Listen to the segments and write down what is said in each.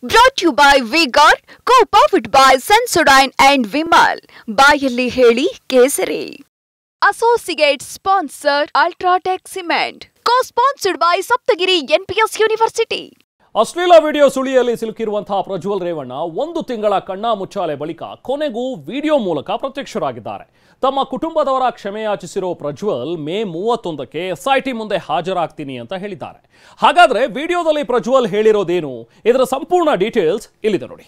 Brought to you by V-Guard, co-powered by Sensodyne and Vimal. ಬಾಯಲ್ಲಿ ಹೇಳಿ ಕೇಸರಿ. Associate sponsor Ultratech Cement. Co-sponsored by Saptagiri NPS University. ಅಶ್ಲೀಲ video ಸುಳಿಯಲ್ಲಿ ಸಿಲುಕಿರುವಂತಹ Prajwal Revanna ಒಂದು ತಿಂಗಳ ಕಣ್ಣಾ ಮುಚ್ಚಾಲೆ ಬಳಿಕ ಕೊನೆಗೂ ವಿಡಿಯೋ ಮೂಲಕ ಪ್ರತ್ಯಕ್ಷರಾಗಿದ್ದಾರೆ. ತಮ್ಮ ಕುಟುಂಬದವರ ಕ್ಷಮೆಯಾಚಿಸಿರೋ ಪ್ರಜ್ವಲ್ ಮೇ 31ಕ್ಕೆ ಎಸ್ಐಟಿ ಮುಂದೆ ಹಾಜರಾಗ್ತೀನಿ ಅಂತ ಹೇಳಿದ್ದಾರೆ. ಹಾಗಾದ್ರೆ ವಿಡಿಯೋದಲ್ಲಿ ಪ್ರಜ್ವಲ್ ಹೇಳಿರೋದೇನು, ಇದರ ಸಂಪೂರ್ಣ ಡೀಟೇಲ್ಸ್ ಇಲ್ಲಿದೆ ನೋಡಿ.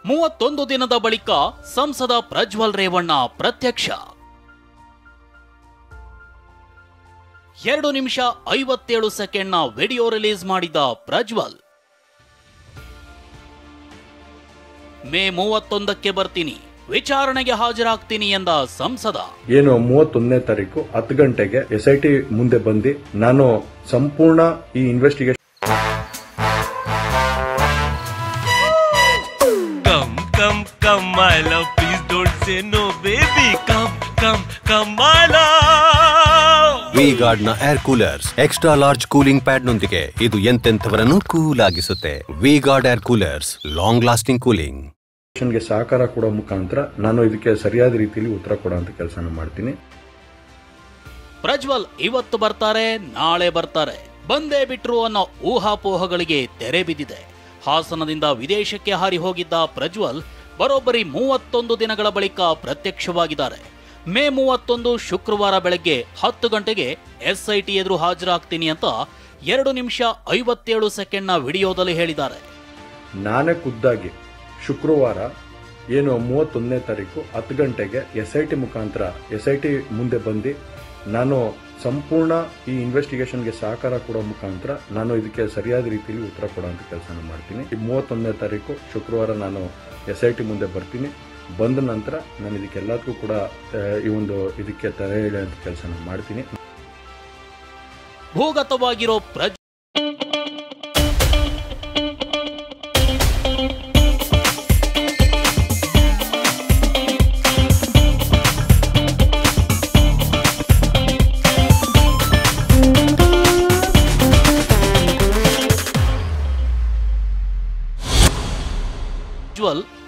ಮೂವತ್ತೊಂದು ದಿನದ ಬಳಿಕ ಸಂಸದ ಪ್ರಜ್ವಲ್ ರೇವಣ್ಣ ಪ್ರತ್ಯಕ್ಷ. 2 ನಿಮಿಷ 57 ಸೆಕೆಂಡ್ನ ವಿಡಿಯೋ ರಿಲೀಸ್ ಮಾಡಿದ ಪ್ರಜ್ವಲ್, ಮೇ 31ಕ್ಕೆ ಬರ್ತೀನಿ, ವಿಚಾರಣೆಗೆ ಹಾಜರಾಗ್ತೀನಿ ಎಂದ ಸಂಸದ. ಏನು 31ನೇ ತಾರೀಕು 10 ಗಂಟೆಗೆ ಎಸ್ಐಟಿ ಮುಂದೆ ಬಂದು ನಾನು ಸಂಪೂರ್ಣ ಈ investigation Come my love, please don't say no baby, come my love. V-Guard ನ air coolers extra large cooling pad ನೊಂದಿಗೆ ಇದು ಎಂತೆಂಥವರನ್ನು ಕೂಲ್ ಆಗಿಸುತ್ತೆ. V-Guard air coolers, long lasting cooling. ಗೆ ಸಹಕಾರ ಕೊಡೋ ಮುಖಾಂತರ ನಾನು ಇದಕ್ಕೆ ಸರಿಯಾದ ರೀತಿಯಲ್ಲಿ ಉತ್ತರ ಕೊಡುವಂತ ಕೆಲಸನ ಮಾಡ್ತೀನಿ. ಪ್ರಜ್ವಲ್ ಇವತ್ತು ಬರ್ತಾರೆ, ನಾಳೆ ಬರ್ತಾರೆ, ಬಂದೇ ಬಿಟ್ರು ಅನ್ನೋ ಊಹಾಪೋಹಗಳಿಗೆ ತೆರೆ ಬಿದ್ದಿದೆ. ಹಾಸನದಿಂದ ವಿದೇಶಕ್ಕೆ ಹಾರಿ ಹೋಗಿದ್ದ ಪ್ರಜ್ವಲ್ ಬರೋಬ್ಬರಿ 31 ದಿನಗಳ ಬಳಿಕ ಪ್ರತ್ಯಕ್ಷವಾಗಿದ್ದಾರೆ. ಮೇ 31 ಶುಕ್ರವಾರ ಬೆಳಗ್ಗೆ 10 ಗಂಟೆಗೆ ಎಸ್ಐಟಿ ಎದುರು ಹಾಜರಾಗ್ತೀನಿ ಅಂತ 2 ನಿಮಿಷ 57 ಸೆಕೆಂಡ್ನ ವಿಡಿಯೋದಲ್ಲಿ ಹೇಳಿದ್ದಾರೆ. ನಾನೇ ಖುದ್ದಾಗಿ ಶುಕ್ರವಾರ ಏನು 31ನೇ ತಾರೀಕು 10 ಗಂಟೆಗೆ ಎಸ್ಐಟಿ ಮುಖಾಂತರ ಎಸ್ಐಟಿ ಮುಂದೆ ಬಂದು ನಾನು ಸಂಪೂರ್ಣ ಈ ಇನ್ವೆಸ್ಟಿಗೇಷನ್ಗೆ ಸಹಕಾರ ಕೊಡೋ ಮುಖಾಂತರ ನಾನು ಇದಕ್ಕೆ ಸರಿಯಾದ ರೀತಿಯಲ್ಲಿ ಉತ್ತರ ಕೊಡುವಂತ ಕೆಲಸನ ಮಾಡ್ತೀನಿ. 31ನೇ ತಾರೀಕು ಶುಕ್ರವಾರ ನಾನು ಎಸ್ಐಟಿ ಮುಂದೆ ಬರ್ತೀನಿ. ಬಂದ ನಂತರ ನಾನು ಇದಕ್ಕೆಲ್ಲದಕ್ಕೂ ಕೂಡ ಈ ಒಂದು ಇದಕ್ಕೆ ತಡೆ ಹಿಡಿಯುವಂತ ಕೆಲಸನ ಮಾಡ್ತೀನಿ. ಭೂಗತವಾಗಿರೋ ಪ್ರಜ್ವಲ್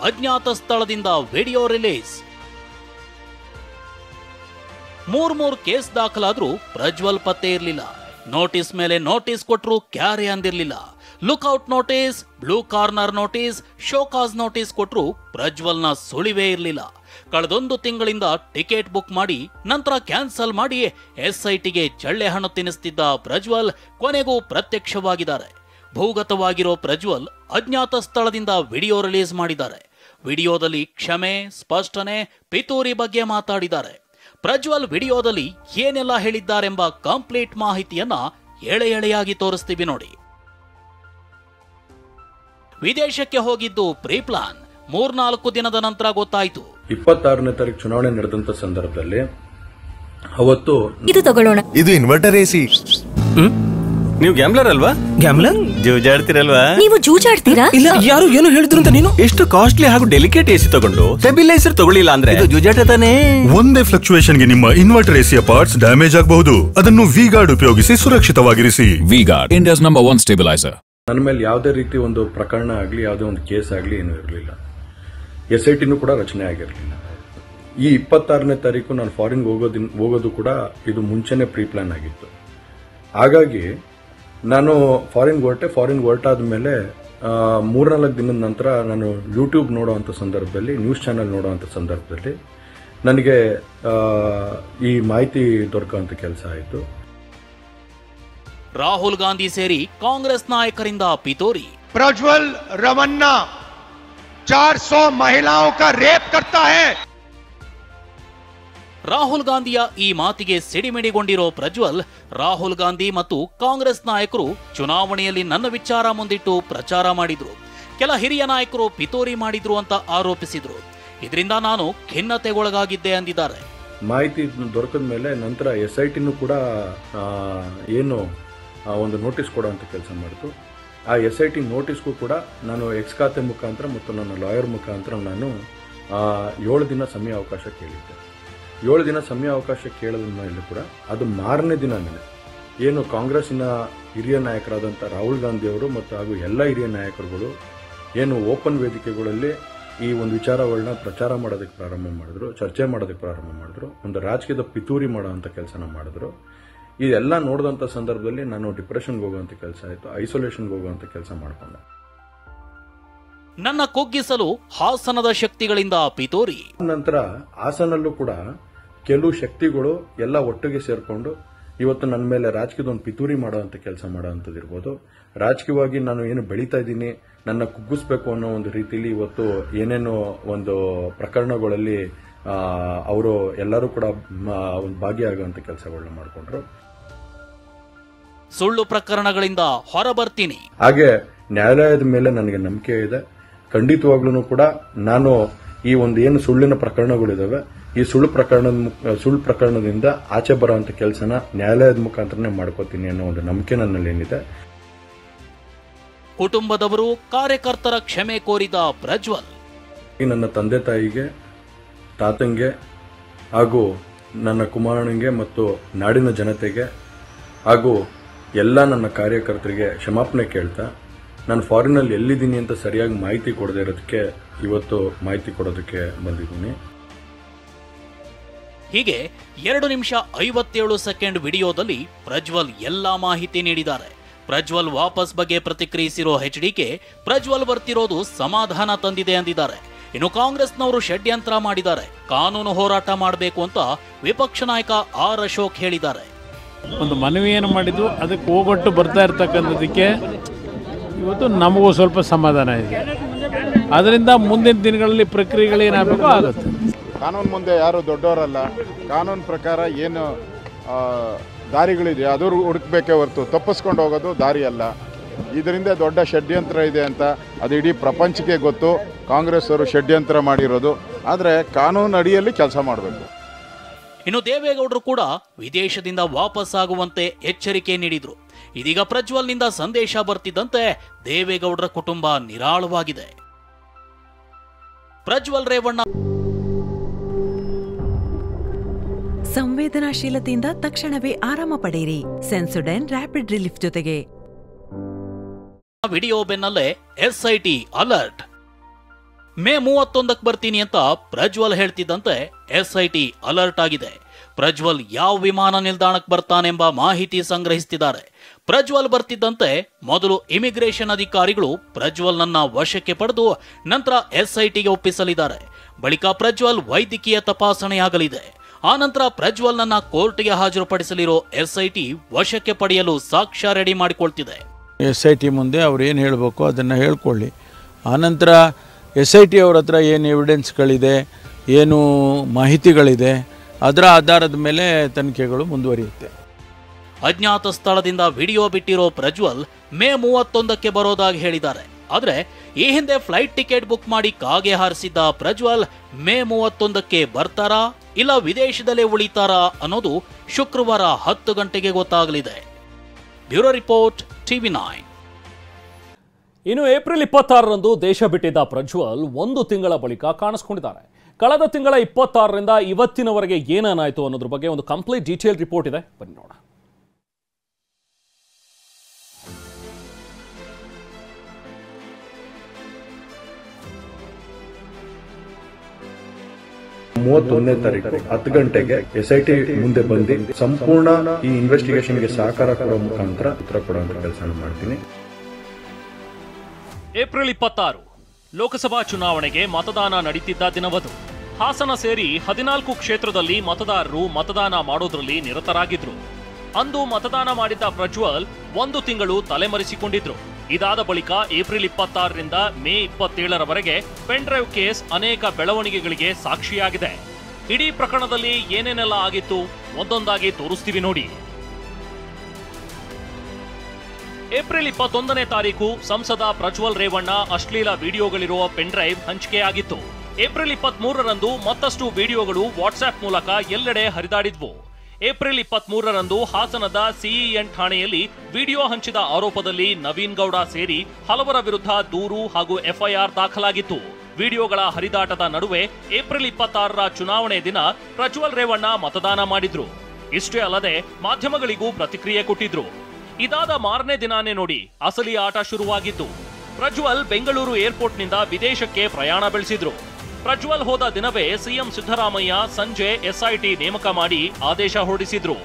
ಅಜ್ಞಾತ ಸ್ಥಳದಿಂದ ವಿಡಿಯೋ ರಿಲೀಸ್. 3 ಕೇಸ್ ದಾಖಲಾದ್ರೂ ಪ್ರಜ್ವಲ್ ಪತ್ತೆ ಇರಲಿಲ್ಲ. ನೋಟಿಸ್ ಮೇಲೆ ನೋಟಿಸ್ ಕೊಟ್ಟರು ಕ್ಯಾರೆ ಅಂದಿರಲಿಲ್ಲ. Lookout notice, blue corner notice, show cause notice ಕೊಟ್ಟರು ಪ್ರಜ್ವಲ್ನ ಸುಳಿವೇ ಇರಲಿಲ್ಲ. ಕಳೆದೊಂದು ತಿಂಗಳಿಂದ ಟಿಕೆಟ್ ಬುಕ್ ಮಾಡಿ ನಂತರ ಕ್ಯಾನ್ಸಲ್ ಮಾಡಿ ಎಸ್ಐಟಿಗೆ ಚಳ್ಳೆ ಹಣ್ಣು ತಿನ್ನಿಸ್ತಿದ್ದ ಪ್ರಜ್ವಲ್ ಕೊನೆಗೂ ಪ್ರತ್ಯಕ್ಷವಾಗಿದ್ದಾರೆ. ಭೂಗತವಾಗಿರೋ ಪ್ರಜ್ವಲ್ ಅಜ್ಞಾತ ಸ್ಥಳದಿಂದ ವಿಡಿಯೋ ರಿಲೀಸ್ ಮಾಡಿದ್ದಾರೆ. ವಿಡಿಯೋದಲ್ಲಿ ಕ್ಷಮೆ, ಸ್ಪಷ್ಟನೆ, ಪಿತೂರಿ ಬಗ್ಗೆ ಮಾತಾಡಿದ್ದಾರೆ. ಪ್ರಜ್ವಲ್ ವಿಡಿಯೋದಲ್ಲಿ ಏನೆಲ್ಲ ಹೇಳಿದ್ದಾರೆಂಬ ಕಂಪ್ಲೀಟ್ ಮಾಹಿತಿಯನ್ನ ಎಳೆ ಎಳೆಯಾಗಿ ತೋರಿಸ್ತೀವಿ ನೋಡಿ. ವಿದೇಶಕ್ಕೆ ಹೋಗಿದ್ದು ಪ್ರೀ ಪ್ಲಾನ್, 3-4 ದಿನದ ನಂತರ ಗೊತ್ತಾಯ್ತು. 26ನೇ ತಾರೀಕು ಚುನಾವಣೆ ನಡೆದಂತ ಸಂದರ್ಭದಲ್ಲಿ ಅವತ್ತು ಇದು ತಗೊಳ್ಳೋಣ, ಇದು ಇನ್ವರ್ಟರ್ ಎಸಿ. ನೀವು ಗ್ಯಾಮ್ಲರ್ ಅಲ್ವಾ? ಗ್ಯಾಮ್ಲರ್ ಜೂಜಾಡ್ತಿರಲ್ವಾ? ನೀವು ಜೂಜಾಡ್ತೀರಾ? ಇಲ್ಲ, ಯಾರು ಏನು ಹೇಳಿದ್ರು ಅಂತ ನೀನು ಎಷ್ಟು ಕಾಸ್ಟ್ಲಿ ಹಾಗೂ ಡೆಲಿಕೇಟ್ ಎಸಿ ತಗೊಂಡು ಸ್ಟೆಬಿಲೈಸರ್ ತಗೊಳ್ಳಿಲ್ಲ ಅಂದ್ರೆ ಇದು ಜೂಜಾಟ ತಾನೇ. ಒಂದೇ ಫ್ಲಕ್ಚುಯೇಷನ್ ಗೆ ನಿಮ್ಮ ಇನ್ವರ್ಟರ್ ಎಸಿಯ ಪಾರ್ಟ್ಸ್ ಡ್ಯಾಮೇಜ್ ಆಗಬಹುದು. ಅದನ್ನು V-Guard ಉಪಯೋಗಿಸಿ ಸುರಕ್ಷಿತವಾಗಿರಿಸಿ. V-Guard, India's #1 stabiliser. ನನ್ನ ಮೇಲೆ ಯಾವುದೇ ರೀತಿ ಒಂದು ಪ್ರಕರಣ ಆಗಲಿ, ಯಾವುದೇ ಒಂದು ಕೇಸ್ ಆಗಲಿ ಏನೂ ಇರಲಿಲ್ಲ. ಎಸ್ಐಟಿನೂ ಕೂಡ ರಚನೆ ಆಗಿರಲಿಲ್ಲ. ಈ 26ನೇ ತಾರೀಕು ನಾನು ಫಾರಿನ್ ಹೋಗೋದು ಕೂಡ ಇದು ಮುಂಚೆನೆ ಪ್ರೀ ಪ್ಲಾನ್ ಆಗಿತ್ತು. ಹಾಗಾಗಿ ನಾನು ಫಾರಿನ್ ಹೊರಟಾದ ಮೇಲೆ 3-4 ದಿನದ ನಂತರ ನಾನು ಯೂಟ್ಯೂಬ್ ನೋಡುವಂಥ ಸಂದರ್ಭದಲ್ಲಿ, ನ್ಯೂಸ್ ಚಾನೆಲ್ ನೋಡುವಂಥ ಸಂದರ್ಭದಲ್ಲಿ ನನಗೆ ಈ ಮಾಹಿತಿ ದೊರಕುವಂಥ ಕೆಲಸ ಆಯಿತು. ರಾಹುಲ್ ಗಾಂಧಿ ಸೇರಿ ಕಾಂಗ್ರೆಸ್ ನಾಯಕರಿಂದ ಪಿತೂರಿ. ಪ್ರಜ್ವಲ್ ರೇವಣ್ಣ 400 ಮಹಿಳಾओं का रेप करता है. ರಾಹುಲ್ ಗಾಂಧಿಯ ಈ ಮಾತಿಗೆ ಸಿಡಿಮಿಡಿಗೊಂಡಿರೋ ಪ್ರಜ್ವಲ್, ರಾಹುಲ್ ಗಾಂಧಿ ಮತ್ತು ಕಾಂಗ್ರೆಸ್ ನಾಯಕರು ಚುನಾವಣೆಯಲ್ಲಿ ನನ್ನ ವಿಚಾರ ಮುಂದಿಟ್ಟು ಪ್ರಚಾರ ಮಾಡಿದ್ರು, ಕೆಲ ಹಿರಿಯ ನಾಯಕರು ಪಿತೂರಿ ಮಾಡಿದ್ರು ಅಂತ ಆರೋಪಿಸಿದ್ರು. ಇದರಿಂದ ನಾನು ಖಿನ್ನತೆಗೊಳಗಾಗಿದ್ದೆ ಅಂದಿದ್ದಾರೆ. ಮಾಹಿತಿ ದೊರಕದ ಮೇಲೆ ನಂತರ ಎಸ್ಐಟಿನೂ ಕೂಡ ಏನು ಒಂದು ನೋಟಿಸ್ ಕೊಡುವಂಥ ಕೆಲಸ ಮಾಡಿತು. ಆ ಎಸ್ಐಟಿ ನೋಟಿಸ್ಗೂ ಕೂಡ ನಾನು ಎಕ್ಸ್ ಖಾತೆ ಮುಖಾಂತರ ಮತ್ತು ನನ್ನ ಲಾಯರ್ ಮುಖಾಂತರ ನಾನು 7 ದಿನ ಸಮಯ ಅವಕಾಶ ಕೇಳಿದ್ದೆ. 7 ದಿನ ಸಮಯ ಅವಕಾಶ ಕೇಳೋದ್ರ ಮೇಲೆ ಕೂಡ ಅದು ಮಾರನೇ ದಿನನೇ ಏನು ಕಾಂಗ್ರೆಸ್ಸಿನ ಹಿರಿಯ ನಾಯಕರಾದಂಥ ರಾಹುಲ್ ಗಾಂಧಿಯವರು ಮತ್ತು ಹಾಗೂ ಎಲ್ಲ ಹಿರಿಯ ನಾಯಕರುಗಳು ಏನು ಓಪನ್ ವೇದಿಕೆಗಳಲ್ಲಿ ಈ ಒಂದು ವಿಚಾರಗಳನ್ನ ಪ್ರಚಾರ ಮಾಡೋದಕ್ಕೆ ಪ್ರಾರಂಭ ಮಾಡಿದ್ರು, ಚರ್ಚೆ ಮಾಡೋದಕ್ಕೆ ಪ್ರಾರಂಭ ಮಾಡಿದ್ರು, ಒಂದು ರಾಜಕೀಯದ ಪಿತೂರಿ ಮಾಡೋವಂಥ ಕೆಲಸನ ಮಾಡಿದ್ರು. ಇದೆಲ್ಲ ನೋಡಿದಂಥ ಸಂದರ್ಭದಲ್ಲಿ ನಾನು ಡಿಪ್ರೆಷನ್ಗೆ ಹೋಗುವಂಥ ಕೆಲಸ ಆಯಿತು, ಐಸೋಲೇಷನ್ಗೆ ಹೋಗುವಂಥ ಕೆಲಸ ಮಾಡಿಕೊಂಡೆ. ನನ್ನ ಕುಗ್ಗಿಸಲು ಹಾಸನದ ಶಕ್ತಿಗಳಿಂದ ಪಿತೂರಿ. ನಂತರ ಹಾಸನಲ್ಲೂ ಕೂಡ ಕೆಲವು ಶಕ್ತಿಗಳು ಎಲ್ಲ ಒಟ್ಟಿಗೆ ಸೇರಿಕೊಂಡು ಇವತ್ತು ನನ್ನ ಮೇಲೆ ರಾಜಕೀಯದ ಒಂದು ಪಿತೂರಿ ಮಾಡುವಂಥ ಕೆಲಸ ಮಾಡೋವಂಥದ್ದು ಇರ್ಬೋದು. ರಾಜಕೀಯವಾಗಿ ನಾನು ಏನು ಬೆಳೀತಾ ಇದ್ದೀನಿ, ನನ್ನ ಕುಗ್ಗಿಸ್ಬೇಕು ಅನ್ನೋ ಒಂದು ರೀತಿಯಲ್ಲಿ ಇವತ್ತು ಏನೇನೋ ಒಂದು ಪ್ರಕರಣಗಳಲ್ಲಿ ಅವರು ಎಲ್ಲರೂ ಕೂಡ ಒಂದು ಭಾಗಿಯಾಗುವಂಥ ಕೆಲಸಗಳನ್ನ ಮಾಡಿಕೊಂಡ್ರು. ಸುಳ್ಳು ಪ್ರಕರಣಗಳಿಂದ ಹೊರಬರ್ತೀನಿ. ಹಾಗೆ ನ್ಯಾಯಾಲಯದ ಮೇಲೆ ನನಗೆ ನಂಬಿಕೆ ಇದೆ. ಖಂಡಿತವಾಗ್ಲೂ ಕೂಡ ನಾನು ಈ ಒಂದು ಏನು ಸುಳ್ಳಿನ ಪ್ರಕರಣಗಳಿದಾವೆ, ಈ ಸುಳ್ಳು ಪ್ರಕರಣದಿಂದ ಆಚೆ ಬರುವಂತ ಕೆಲಸನ ನ್ಯಾಯಾಲಯದ ಮುಖಾಂತರನೇ ಮಾಡ್ಕೋತೀನಿ ಅನ್ನೋ ಒಂದು ನಂಬಿಕೆ ನನ್ನಲ್ಲಿ ಏನಿದೆ. ಕುಟುಂಬದವರು ಕಾರ್ಯಕರ್ತರ ಕ್ಷಮೆ ಕೋರಿದ ಪ್ರಜ್ವಲ್. ನನ್ನ ತಂದೆ ತಾಯಿಗೆ, ತಾತಂಗೆ ಹಾಗೂ ನನ್ನ ಕುಮಾರನಿಗೆ ಮತ್ತು ನಾಡಿನ ಜನತೆಗೆ ಹಾಗೂ ಎಲ್ಲ ನನ್ನ ಕಾರ್ಯಕರ್ತರಿಗೆ ಕ್ಷಮಾಪಣೆ ಕೇಳ್ತಾ, ನಾನು ಫಾರಿನಲ್ಲಿ ಎಲ್ಲಿದ್ದೀನಿ ಅಂತ ಸರಿಯಾಗಿ ಮಾಹಿತಿ ಕೊಡದೇ ಇರೋದಕ್ಕೆ ಇವತ್ತು ಮಾಹಿತಿ ಕೊಡೋದಕ್ಕೆ ಬಂದಿದ್ದೀನಿ. ಹೀಗೆ 2 ನಿಮಿಷ 57 ಸೆಕೆಂಡ್ ವಿಡಿಯೋದಲ್ಲಿ ಪ್ರಜ್ವಲ್ ಎಲ್ಲಾ ಮಾಹಿತಿ ನೀಡಿದ್ದಾರೆ. ಪ್ರಜ್ವಲ್ ವಾಪಸ್ ಬಗ್ಗೆ ಪ್ರತಿಕ್ರಿಯಿಸಿರೋ ಎಚ್ಡಿಕೆ ಪ್ರಜ್ವಲ್ ಬರ್ತಿರೋದು ಸಮಾಧಾನ ತಂದಿದೆ ಅಂದಿದ್ದಾರೆ. ಇನ್ನು ಕಾಂಗ್ರೆಸ್ನವರು ಷಡ್ಯಂತ್ರ ಮಾಡಿದ್ದಾರೆ, ಕಾನೂನು ಹೋರಾಟ ಮಾಡಬೇಕು ಅಂತ ವಿಪಕ್ಷ ನಾಯಕ ಆರ್ ಅಶೋಕ್ ಹೇಳಿದ್ದಾರೆ. ಒಂದು ಮನವಿಯನ್ನು ಮಾಡಿದ್ದು, ಅದಕ್ಕೆ ಹೋಗೊಟ್ಟು ಬರ್ತಾ ಇರ್ತಕ್ಕಂಥದ್ದಕ್ಕೆ ಇವತ್ತು ನಮಗೂ ಸ್ವಲ್ಪ ಸಮಾಧಾನ ಇದೆ. ಅದರಿಂದ ಮುಂದಿನ ದಿನಗಳಲ್ಲಿ ಪ್ರಕ್ರಿಯೆಗಳೇನಾಗಬೇಕು ಆಗುತ್ತೆ. ಕಾನೂನು ಮುಂದೆ ಯಾರು ದೊಡ್ಡವರಲ್ಲ. ಕಾನೂನು ಪ್ರಕಾರ ಏನು ದಾರಿಗಳಿದೆ ಅದು ಹುಡುಕಬೇಕೇ ಹೊರತು ತಪ್ಪಿಸ್ಕೊಂಡು ಹೋಗೋದು ದಾರಿ ಅಲ್ಲ. ಇದರಿಂದ ದೊಡ್ಡ ಷಡ್ಯಂತ್ರ ಇದೆ ಅಂತ ಅದು ಇಡೀ ಪ್ರಪಂಚಕ್ಕೆ ಗೊತ್ತು. ಕಾಂಗ್ರೆಸ್ ಅವರು ಷಡ್ಯಂತ್ರ ಮಾಡಿರೋದು. ಆದರೆ ಕಾನೂನು ಅಡಿಯಲ್ಲಿ ಕೆಲಸ ಮಾಡಬೇಕು. ಇನ್ನು ದೇವೇಗೌಡರು ಕೂಡ ವಿದೇಶದಿಂದ ವಾಪಸ್ ಆಗುವಂತೆ ಎಚ್ಚರಿಕೆ ನೀಡಿದ್ರು. ಇದೀಗ ಪ್ರಜ್ವಲ್ನಿಂದ ಸಂದೇಶ ಬರ್ತಿದ್ದಂತೆ ದೇವೇಗೌಡರ ಕುಟುಂಬ ನಿರಾಳವಾಗಿದೆ. ಪ್ರಜ್ವಲ್ ರೇವಣ್ಣ ಸಂವೇದನಾಶೀಲತೆಯಿಂದ ತಕ್ಷಣವೇ ಆರಾಮ ಪಡೆಯಿರಿ. ಸೆನ್ಸೊಡೈನ್ ರ್ಯಾಪಿಡ್ ರಿಲೀಫ್ ಜೊತೆಗೆ. ವಿಡಿಯೋ ಬೆನ್ನಲ್ಲೇ ಎಸ್ಐಟಿ ಅಲರ್ಟ್. ಮೇ 31ಕ್ಕೆ ಬರ್ತೀನಿ ಅಂತ ಪ್ರಜ್ವಲ್ ಹೇಳ್ತಿದ್ದಂತೆ ಎಸ್ಐಟಿ ಅಲರ್ಟ್ ಆಗಿದೆ. ಪ್ರಜ್ವಲ್ ಯಾವ ವಿಮಾನ ನಿಲ್ದಾಣಕ್ಕೆ ಬರ್ತಾನೆಂಬ ಮಾಹಿತಿ ಸಂಗ್ರಹಿಸುತ್ತಿದ್ದಾರೆ. ಪ್ರಜ್ವಲ್ ಬರ್ತಿದ್ದಂತೆ ಮೊದಲು ಇಮಿಗ್ರೇಷನ್ ಅಧಿಕಾರಿಗಳು ಪ್ರಜ್ವಲ್ನನ್ನ ವಶಕ್ಕೆ ಪಡೆದು ನಂತರ ಎಸ್ಐಟಿಗೆ ಒಪ್ಪಿಸಲಿದ್ದಾರೆ. ಬಳಿಕ ಪ್ರಜ್ವಲ್ ವೈದ್ಯಕೀಯ ತಪಾಸಣೆಯಾಗಲಿದೆ. ಆನಂತರ ಪ್ರಜ್ವಲ್ನನ್ನ ಕೋರ್ಟ್ಗೆ ಹಾಜರುಪಡಿಸಲಿರೋ ಎಸ್ಐಟಿ ವಶಕ್ಕೆ ಪಡೆಯಲು ಸಾಕ್ಷ್ಯ ರೆಡಿ ಮಾಡಿಕೊಳ್ತಿದೆ. ಎಸ್ಐಟಿ ಮುಂದೆ ಅವ್ರು ಏನು ಹೇಳಬೇಕು ಅದನ್ನು ಹೇಳ್ಕೊಳ್ಳಿ. ಆನಂತರ ಎಸ್ಐಟಿ ಅವ್ರ ಹತ್ರ ಏನು ಎವಿಡೆನ್ಸ್ಗಳಿದೆ, ಏನು ಮಾಹಿತಿಗಳಿದೆ, ಅದರ ಆಧಾರದ ಮೇಲೆ ತನಿಖೆಗಳು ಮುಂದುವರಿಯುತ್ತೆ. ಅಜ್ಞಾತ ಸ್ಥಳದಿಂದ ವಿಡಿಯೋ ಬಿಟ್ಟಿರೋ ಪ್ರಜ್ವಲ್ ಮೇ 31ಕ್ಕೆ ಬರೋದಾಗಿ ಹೇಳಿದ್ದಾರೆ. ಆದರೆ ಈ ಹಿಂದೆ ಫ್ಲೈಟ್ ಟಿಕೆಟ್ ಬುಕ್ ಮಾಡಿ ಕಾಗೆ ಹಾರಿಸಿದ್ದ ಪ್ರಜ್ವಲ್ ಮೇ 31ಕ್ಕೆ ಬರ್ತಾರಾ ಇಲ್ಲ ವಿದೇಶದಲ್ಲೇ ಉಳಿತಾರಾ ಅನ್ನೋದು ಶುಕ್ರವಾರ 10 ಗಂಟೆಗೆ ಗೊತ್ತಾಗಲಿದೆ. Bureau report, TV9. ಇನ್ನು ಏಪ್ರಿಲ್ 26ರಂದು ದೇಶ ಬಿಟ್ಟಿದ್ದ ಪ್ರಜ್ವಲ್ 1 ತಿಂಗಳ ಬಳಿಕ ಕಾಣಿಸ್ಕೊಂಡಿದ್ದಾರೆ. ಕಳೆದ ತಿಂಗಳ 26ರಿಂದ ಇವತ್ತಿನವರೆಗೆ ಏನೇನಾಯಿತು ಅನ್ನೋದ್ರ ಬಗ್ಗೆ ಒಂದು ಕಂಪ್ಲೀಟ್ ಡೀಟೇಲ್ ರಿಪೋರ್ಟ್ ಇದೆ, ಬನ್ನಿ ನೋಡ. ಮೂವತ್ತೊಂದನೇ ತಾರೀಕು 10 ಗಂಟೆಗೆ ಎಸ್ಐಟಿ ಮುಂದೆ ಬಂದು ಸಂಪೂರ್ಣ ಈ ಇನ್ವೆಸ್ಟಿಗೇಷನ್ಗೆ ಸಹಕಾರ ಕೊಡೋ ಮುಖಾಂತರ ಉತ್ತರ ಕೊಡುವಂತ ಕೆಲಸ ಮಾಡ್ತೀನಿ. ಏಪ್ರಿಲ್ 26 ಲೋಕಸಭಾ ಚುನಾವಣೆಗೆ ಮತದಾನ ನಡೀತಿದ್ದ ದಿನವದು. ಹಾಸನ ಸೇರಿ 14 ಕ್ಷೇತ್ರದಲ್ಲಿ ಮತದಾರರು ಮತದಾನ ಮಾಡೋದ್ರಲ್ಲಿ ನಿರತರಾಗಿದ್ರು. ಅಂದು ಮತದಾನ ಮಾಡಿದ್ದ ಪ್ರಜ್ವಲ್ 1 ತಿಂಗಳು ತಲೆಮರೆಸಿಕೊಂಡಿದ್ರು. ಇದಾದ ಬಳಿಕ ಏಪ್ರಿಲ್ 26ರಿಂದ ಮೇ 27ರವರೆಗೆ ಪೆನ್ ಡ್ರೈವ್ ಕೇಸ್ ಅನೇಕ ಬೆಳವಣಿಗೆಗಳಿಗೆ ಸಾಕ್ಷಿಯಾಗಿದೆ. ಇಡೀ ಪ್ರಕರಣದಲ್ಲಿ ಏನೇನೆಲ್ಲ ಆಗಿತ್ತು ಒಂದೊಂದಾಗಿ ತೋರಿಸ್ತೀವಿ ನೋಡಿ. ಏಪ್ರಿಲ್ 21ನೇ ತಾರೀಕು ಸಂಸದ ಪ್ರಜ್ವಲ್ ರೇವಣ್ಣ ಅಶ್ಲೀಲ ವಿಡಿಯೋಗಳಿರುವ ಪೆನ್ ಡ್ರೈವ್ ಹಂಚಿಕೆಯಾಗಿತ್ತು. ಏಪ್ರಿಲ್ 23ರಂದು ಮತ್ತಷ್ಟು ವಿಡಿಯೋಗಳು ವಾಟ್ಸ್ಆಪ್ ಮೂಲಕ ಎಲ್ಲೆಡೆ ಹರಿದಾಡಿದ್ವು. ಏಪ್ರಿಲ್ 23ರಂದು ಹಾಸನದ ಸಿಇಎನ್ ಠಾಣೆಯಲ್ಲಿ ವಿಡಿಯೋ ಹಂಚಿದ ಆರೋಪದಲ್ಲಿ ನವೀನ್ ಗೌಡ ಸೇರಿ ಹಲವರ ವಿರುದ್ಧ ದೂರು ಹಾಗೂ ಎಫ್ಐಆರ್ ದಾಖಲಾಗಿತ್ತು. ವಿಡಿಯೋಗಳ ಹರಿದಾಟದ ನಡುವೆ ಏಪ್ರಿಲ್ 26ರ ಚುನಾವಣೆ ದಿನ ಪ್ರಜ್ವಲ್ ರೇವಣ್ಣ ಮತದಾನ ಮಾಡಿದ್ರು. ಇಷ್ಟೇ ಅಲ್ಲದೆ ಮಾಧ್ಯಮಗಳಿಗೂ ಪ್ರತಿಕ್ರಿಯೆ ಕೊಟ್ಟಿದ್ರು. ಇದಾದ ಮಾರನೇ ದಿನಾನೇ ನೋಡಿ ಅಸಲಿ ಆಟ ಶುರುವಾಗಿತ್ತು. ಪ್ರಜ್ವಲ್ ಬೆಂಗಳೂರು ಏರ್ಪೋರ್ಟ್ನಿಂದ ವಿದೇಶಕ್ಕೆ ಪ್ರಯಾಣ ಬೆಳೆಸಿದ್ರು. ಪ್ರಜ್ವಲ್ ಹೋದ ದಿನವೇ ಸಿಎಂ ಸಿದ್ದರಾಮಯ್ಯ ಸಂಜೆ ಎಸ್ಐಟಿ ನೇಮಕ ಮಾಡಿ ಆದೇಶ ಹೊರಡಿಸಿದ್ರು.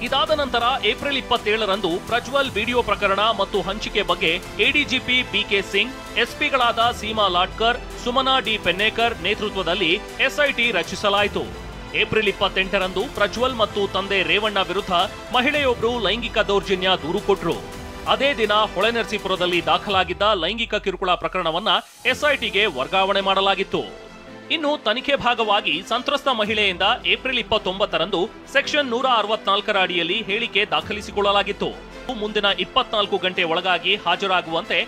ಇದಾದ ನಂತರ ಏಪ್ರಿಲ್ 27ರಂದು ಪ್ರಜ್ವಲ್ ವಿಡಿಯೋ ಪ್ರಕರಣ ಮತ್ತು ಹಂಚಿಕೆ ಬಗ್ಗೆ ಎಡಿಜಿಪಿ ಬಿಕೆ ಸಿಂಗ್, ಎಸ್ಪಿಗಳಾದ ಸೀಮಾ ಲಾಟ್ಕರ್, ಸುಮನಾ ಡಿ ಪೆನ್ನೇಕರ್ ನೇತೃತ್ವದಲ್ಲಿ ಎಸ್ಐಟಿ ರಚಿಸಲಾಯಿತು. ಏಪ್ರಿಲ್ 28ರಂದು ಪ್ರಜ್ವಲ್ ಮತ್ತು ತಂದೆ ರೇವಣ್ಣ ವಿರುದ್ಧ ಮಹಿಳೆಯೊಬ್ಬರು ಲೈಂಗಿಕ ದೌರ್ಜನ್ಯ ದೂರು ಕೊಟ್ಟರು. ಅದೇ ದಿನ ಹೊಳೆನರಸೀಪುರದಲ್ಲಿ ದಾಖಲಾಗಿದ್ದ ಲೈಂಗಿಕ ಕಿರುಕುಳ ಪ್ರಕರಣವನ್ನ ಎಸ್ಐಟಿಗೆ ವರ್ಗಾವಣೆ ಮಾಡಲಾಗಿತ್ತು. ಇನ್ನು ತನಿಖೆ ಭಾಗವಾಗಿ ಸಂತ್ರಸ್ತ ಮಹಿಳೆಯಿಂದ ಏಪ್ರಿಲ್ 29ರಂದು ಸೆಕ್ಷನ್ 164ರ ಅಡಿಯಲ್ಲಿ ಹೇಳಿಕೆ ದಾಖಲಿಸಿಕೊಳ್ಳಲಾಗಿತ್ತು. ಮುಂದಿನ 24 ಗಂಟೆ ಒಳಗಾಗಿ ಹಾಜರಾಗುವಂತೆ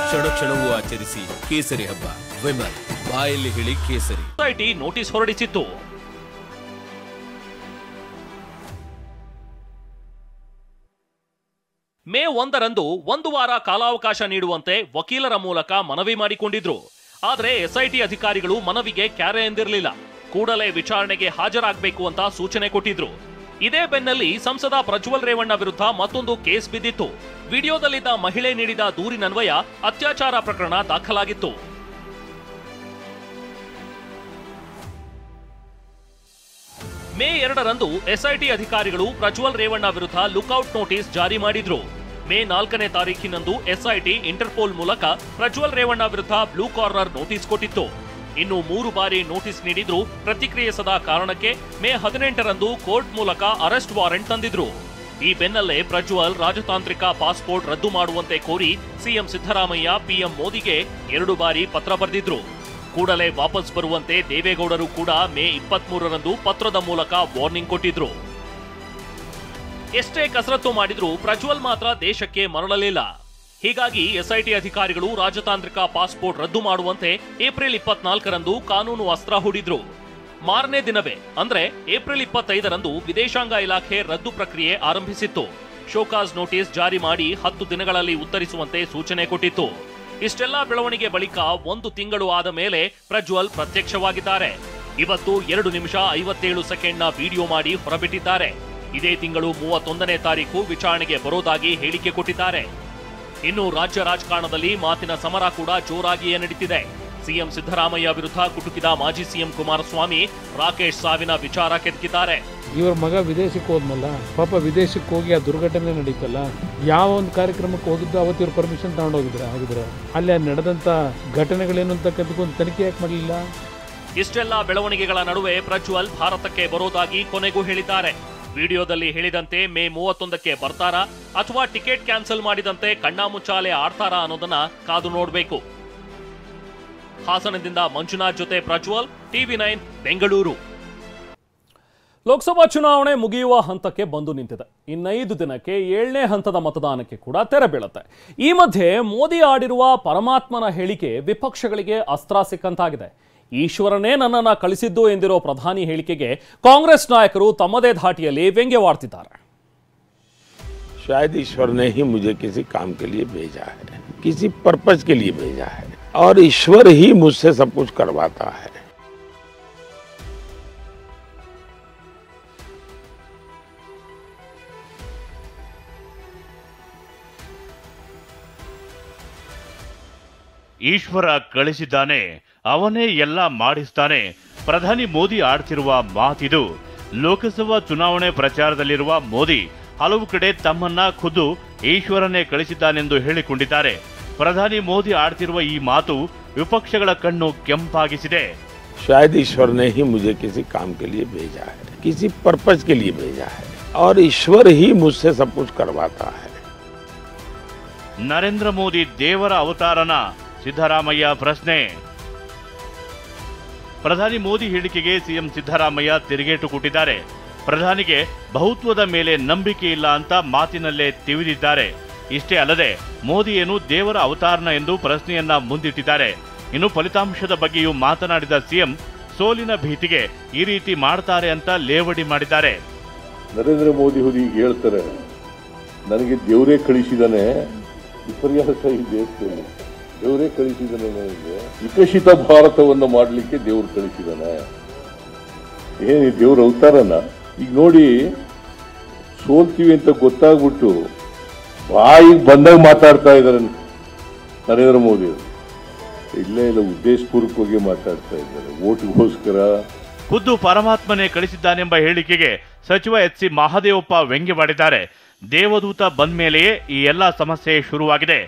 ಕ್ಷಣ ಕ್ಷಣವೂ ಆಚರಿಸಿ ಕೇಸರಿ ಹಬ್ಬ. ವಿಮಲ್ ಬಾಯಲ್ಲಿ ಹೇಳಿ ಕೇಸರಿ. ಎಸ್ಐಟಿ ನೋಟಿಸ್ ಹೊರಡಿಸಿತ್ತು. ಮೇ 1ರಂದು 1 ವಾರ ಕಾಲಾವಕಾಶ ನೀಡುವಂತೆ ವಕೀಲರ ಮೂಲಕ ಮನವಿ ಮಾಡಿಕೊಂಡಿದ್ರು. ಆದರೆ ಎಸ್ಐಟಿ ಅಧಿಕಾರಿಗಳು ಮನವಿಗೆ ಕ್ಯಾರೆ ಎಂದಿರಲಿಲ್ಲ. ಕೂಡಲೇ ವಿಚಾರಣೆಗೆ ಹಾಜರಾಗಬೇಕು ಅಂತ ಸೂಚನೆ ಕೊಟ್ಟಿದ್ರು. ಇದೇ ಬೆನ್ನಲ್ಲಿ ಸಂಸದ ಪ್ರಜ್ವಲ್ ರೇವಣ್ಣ ವಿರುದ್ಧ ಮತ್ತೊಂದು ಕೇಸ್ ಬಿದ್ದಿತ್ತು. ವಿಡಿಯೋದಲ್ಲಿದ್ದ ಮಹಿಳೆ ನೀಡಿದ ದೂರಿನನ್ವಯ ಅತ್ಯಾಚಾರ ಪ್ರಕರಣ ದಾಖಲಾಗಿತ್ತು. ಮೇ 2ರಂದು ಎಸ್ಐಟಿ ಅಧಿಕಾರಿಗಳು ಪ್ರಜ್ವಲ್ ರೇವಣ್ಣ ವಿರುದ್ಧ ಲುಕ್ಔಟ್ ನೋಟಿಸ್ ಜಾರಿ ಮಾಡಿದ್ರು. ಮೇ 4ನೇ ತಾರೀಖಿನಂದು ಎಸ್ಐಟಿ ಇಂಟರ್ಪೋಲ್ ಮೂಲಕ ಪ್ರಜ್ವಲ್ ರೇವಣ್ಣ ವಿರುದ್ಧ ಬ್ಲೂ ಕಾರ್ನರ್ ನೋಟಿಸ್ ಕೊಟ್ಟಿತ್ತು. ಇನ್ನು 3 ಬಾರಿ ನೋಟಿಸ್ ನೀಡಿದ್ರು ಪ್ರತಿಕ್ರಿಯಿಸದ ಕಾರಣಕ್ಕೆ ಮೇ 18ರಂದು ಕೋರ್ಟ್ ಮೂಲಕ ಅರೆಸ್ಟ್ ವಾರೆಂಟ್ ತಂದಿದ್ರು. ಈ ಬೆನ್ನಲ್ಲೇ ಪ್ರಜ್ವಲ್ ರಾಜತಾಂತ್ರಿಕ ಪಾಸ್ಪೋರ್ಟ್ ರದ್ದು ಮಾಡುವಂತೆ ಕೋರಿ ಸಿಎಂ ಸಿದ್ದರಾಮಯ್ಯ ಪಿಎಂ ಮೋದಿಗೆ 2 ಬಾರಿ ಪತ್ರ ಬರೆದಿದ್ರು. ಕೂಡಲೇ ವಾಪಸ್ ಬರುವಂತೆ ದೇವೇಗೌಡರು ಕೂಡ ಮೇ 23ರಂದು ಪತ್ರದ ಮೂಲಕ ವಾರ್ನಿಂಗ್ ಕೊಟ್ಟಿದ್ರು. ಎಷ್ಟೇ ಕಸರತ್ತು ಮಾಡಿದ್ರೂ ಪ್ರಜ್ವಲ್ ಮಾತ್ರ ದೇಶಕ್ಕೆ ಮರಳಲಿಲ್ಲ. ಹೀಗಾಗಿ ಎಸ್ಐಟಿ ಅಧಿಕಾರಿಗಳು ರಾಜತಾಂತ್ರಿಕ ಪಾಸ್ಪೋರ್ಟ್ ರದ್ದು ಮಾಡುವಂತೆ ಏಪ್ರಿಲ್ 24ರಂದು ಕಾನೂನು ಅಸ್ತ್ರ ಹೂಡಿದ್ರು. ಮಾರನೇ ದಿನವೇ ಅಂದ್ರೆ ಏಪ್ರಿಲ್ 25ರಂದು ವಿದೇಶಾಂಗ ಇಲಾಖೆ ರದ್ದು ಪ್ರಕ್ರಿಯೆ ಆರಂಭಿಸಿತ್ತು. ಶೋಕಾಸ್ ನೋಟಿಸ್ ಜಾರಿ ಮಾಡಿ 10 ದಿನಗಳಲ್ಲಿ ಉತ್ತರಿಸುವಂತೆ ಸೂಚನೆ ಕೊಟ್ಟಿತ್ತು. ಇಷ್ಟೆಲ್ಲಾ ಬೆಳವಣಿಗೆ ಬಳಿಕ 1 ತಿಂಗಳು ಆದ ಮೇಲೆ ಪ್ರಜ್ವಲ್ ಪ್ರತ್ಯಕ್ಷವಾಗಿದ್ದಾರೆ. ಇವತ್ತು 2 ನಿಮಿಷ 57 ಸೆಕೆಂಡ್ನ ವಿಡಿಯೋ ಮಾಡಿ ಹೊರಬಿಟ್ಟಿದ್ದಾರೆ. ಇದೇ ತಿಂಗಳು 31ನೇ ತಾರೀಕು ವಿಚಾರಣೆಗೆ ಬರೋದಾಗಿ ಹೇಳಿಕೆ ಕೊಟ್ಟಿದ್ದಾರೆ. ಇನ್ನು ರಾಜ್ಯ ರಾಜಕಾರಣದಲ್ಲಿ ಮಾತಿನ ಸಮರ ಕೂಡ ಜೋರಾಗಿಯೇ ನಡೀತಿದೆ. ಸಿಎಂ ಸಿದ್ದರಾಮಯ್ಯ ವಿರುದ್ಧ ಕುಟುಕಿದ ಮಾಜಿ ಸಿಎಂ ಕುಮಾರಸ್ವಾಮಿ ರಾಕೇಶ್ ಸಾವಿನ ವಿಚಾರ ಕೆದಕಿದ್ದಾರೆ. ಇವ್ರ ಮಗ ವಿದೇಶಕ್ಕೆ ಹೋದ್ನಲ್ಲ, ಪಾಪ ವಿದೇಶಕ್ಕೆ ಹೋಗಿ ಆ ದುರ್ಘಟನೆ ನಡೀತಲ್ಲ, ಯಾವ ಒಂದು ಕಾರ್ಯಕ್ರಮಕ್ಕೆ ಹೋಗಿದ್ದು ಅವತ್ತು ಇವ್ರು ಪರ್ಮಿಷನ್ ತಗೊಂಡೋಗಿದ್ರೆ ಅಲ್ಲಿ ನಡೆದಂತ ಘಟನೆಗಳೇನು ಅಂತಕ್ಕಂಥದ್ದು ತನಿಖೆ ಯಾಕೆ ಮಾಡಲಿಲ್ಲ? ಇಷ್ಟೆಲ್ಲ ಬೆಳವಣಿಗೆಗಳ ನಡುವೆ ಪ್ರಜ್ವಲ್ ಭಾರತಕ್ಕೆ ಬರೋದಾಗಿ ಕೊನೆಗೂ ಹೇಳಿದ್ದಾರೆ. ವಿಡಿಯೋದಲ್ಲಿ ಹೇಳಿದಂತೆ ಮೇ 31ಕ್ಕೆ ಬರ್ತಾರಾ ಅಥವಾ ಟಿಕೆಟ್ ಕ್ಯಾನ್ಸಲ್ ಮಾಡಿದಂತೆ ಕಣ್ಣಾಮುಚ್ಚಾಲೆ ಆಡ್ತಾರಾ ಅನ್ನೋದನ್ನ ಕಾದು ನೋಡಬೇಕು. ಹಾಸನದಿಂದ ಮಂಜುನಾಥ್ ಜೊತೆ ಪ್ರಜ್ವಲ್, TV9 ಬೆಂಗಳೂರು. ಲೋಕಸಭಾ ಚುನಾವಣೆ ಮುಗಿಯುವ ಹಂತಕ್ಕೆ ಬಂದು ನಿಂತಿದೆ. 5 ದಿನಕ್ಕೆ 7ನೇ ಹಂತದ ಮತದಾನಕ್ಕೆ ಕೂಡ ತೆರೆ ಬೀಳುತ್ತೆ. ಈ ಮಧ್ಯೆ ಮೋದಿ ಆಡಿರುವ ಪರಮಾತ್ಮನ ಹೇಳಿಕೆ ವಿಪಕ್ಷಗಳಿಗೆ ಅಸ್ತ್ರ ಸಿಕ್ಕಂತಾಗಿದೆ. ಈಶ್ವರನೇ ನನ್ನನ್ನ ಕಳಿಸಿದ್ದು ಎಂದಿರೋ ಪ್ರಧಾನಿ ಹೇಳಿಕೆಗೆ ಕಾಂಗ್ರೆಸ್ ನಾಯಕರು ತಮ್ಮದೇ ಧಾಟಿಯಲ್ಲಿ ವ್ಯಂಗ್ಯವಾಡ್ತಿದ್ದಾರೆ. शायद ईश्वर ने ही मुझे किसी काम के लिए भेजा है, किसी पर्पज के लिए भेजा है और ईश्वर ही मुझसे सब कुछ करवाता है. ಈಶ್ವರ ಕಳಿಸಿದ್ದಾನೆ, ಅವನೇ ಎಲ್ಲ ಮಾಡಿಸ್ತಾನೆ. ಪ್ರಧಾನಿ ಮೋದಿ ಆಡ್ತಿರುವ ಮಾತಿದು. ಲೋಕಸಭಾ ಚುನಾವಣೆ ಪ್ರಚಾರದಲ್ಲಿರುವ ಮೋದಿ ಹಲವು ಕಡೆ ತಮ್ಮನ್ನ ಖುದ್ದು ಈಶ್ವರನೇ ಕಳಿಸಿದ್ದಾನೆಂದು ಹೇಳಿಕೊಂಡಿದ್ದಾರೆ. ಪ್ರಧಾನಿ ಮೋದಿ ಆಡ್ತಿರುವ ಈ ಮಾತು ವಿಪಕ್ಷಗಳ ಕಣ್ಣು ಕೆಂಪಾಗಿಸಿದೆ. शायद ईश्वर ने ही मुझे किसी काम के लिए भेजा है, किसी पर्पज के लिए भेजा है और ईश्वर ही मुझसे सब कुछ करवाता है. ನರೇಂದ್ರ ಮೋದಿ ದೇವರ ಅವತಾರನ? ಸಿದ್ದರಾಮಯ್ಯ ಪ್ರಶ್ನೆ. ಪ್ರಧಾನಿ ಮೋದಿ ಹೇಳಿಕೆಗೆ ಸಿಎಂ ಸಿದ್ದರಾಮಯ್ಯ ತಿರುಗೇಟು ಕೊಟ್ಟಿದ್ದಾರೆ. ಪ್ರಧಾನಿಗೆ ಬಹುತ್ವದ ಮೇಲೆ ನಂಬಿಕೆ ಇಲ್ಲ ಅಂತ ಮಾತಿನಲ್ಲೇ ತಿವಿದಿದ್ದಾರೆ. ಇಷ್ಟೇ ಅಲ್ಲದೆ ಮೋದಿ ಏನು ದೇವರ ಅವತಾರನ ಎಂದು ಪ್ರಶ್ನೆಯನ್ನ ಮುಂದಿಟ್ಟಿದ್ದಾರೆ. ಇನ್ನು ಫಲಿತಾಂಶದ ಬಗ್ಗೆಯೂ ಮಾತನಾಡಿದ ಸಿಎಂ ಸೋಲಿನ ಭೀತಿಗೆ ಈ ರೀತಿ ಮಾಡ್ತಾರೆ ಅಂತ ಲೇವಡಿ ಮಾಡಿದ್ದಾರೆ. ನರೇಂದ್ರ ಮೋದಿ ಈಗ ಹೇಳ್ತಾರೆ, ನನಗೆ ದೇವರೇ ಕಳಿಸಿದಾನೆ, ವಿಪರ್ಯಾಸ ಈ ದೇಶದಲ್ಲಿ ದೇವರೇ ಕಳಿಸಿದಾನೆ, ನನಗೆ ವಿಕಸಿತ ಭಾರತವನ್ನು ಮಾಡಲಿಕ್ಕೆ ದೇವರು ಕಳಿಸಿದಾನೆ. ಏನು ದೇವ್ರ ಅವತಾರನ? ಈಗ ನೋಡಿ, ಸೋಲ್ತೀವಿ ಅಂತ ಗೊತ್ತಾಗ್ಬಿಟ್ಟು ಬಾಯಿಗೆ ಬಂದಾಗ ಮಾತಾಡ್ತಾ ಇದ್ದಾರೆ ನರೇಂದ್ರ ಮೋದಿ. ಇಲ್ಲ ಉದ್ದೇಶಪೂರ್ವಕವಾಗಿ ಮಾತಾಡ್ತಾ ಇದ್ದಾರೆ, ಓಟ್ಗೋಸ್ಕರ. ಖುದ್ದು ಪರಮಾತ್ಮನೇ ಕಳಿಸಿದ್ದಾನೆಂಬ ಹೇಳಿಕೆಗೆ ಸಚಿವ ಎಚ್ ಸಿ ಮಹದೇವಪ್ಪ ವ್ಯಂಗ್ಯವಾಡಿದ್ದಾರೆ. ದೇವದೂತ ಬಂದ ಮೇಲೆಯೇ ಈ ಎಲ್ಲಾ ಸಮಸ್ಯೆ ಶುರುವಾಗಿದೆ.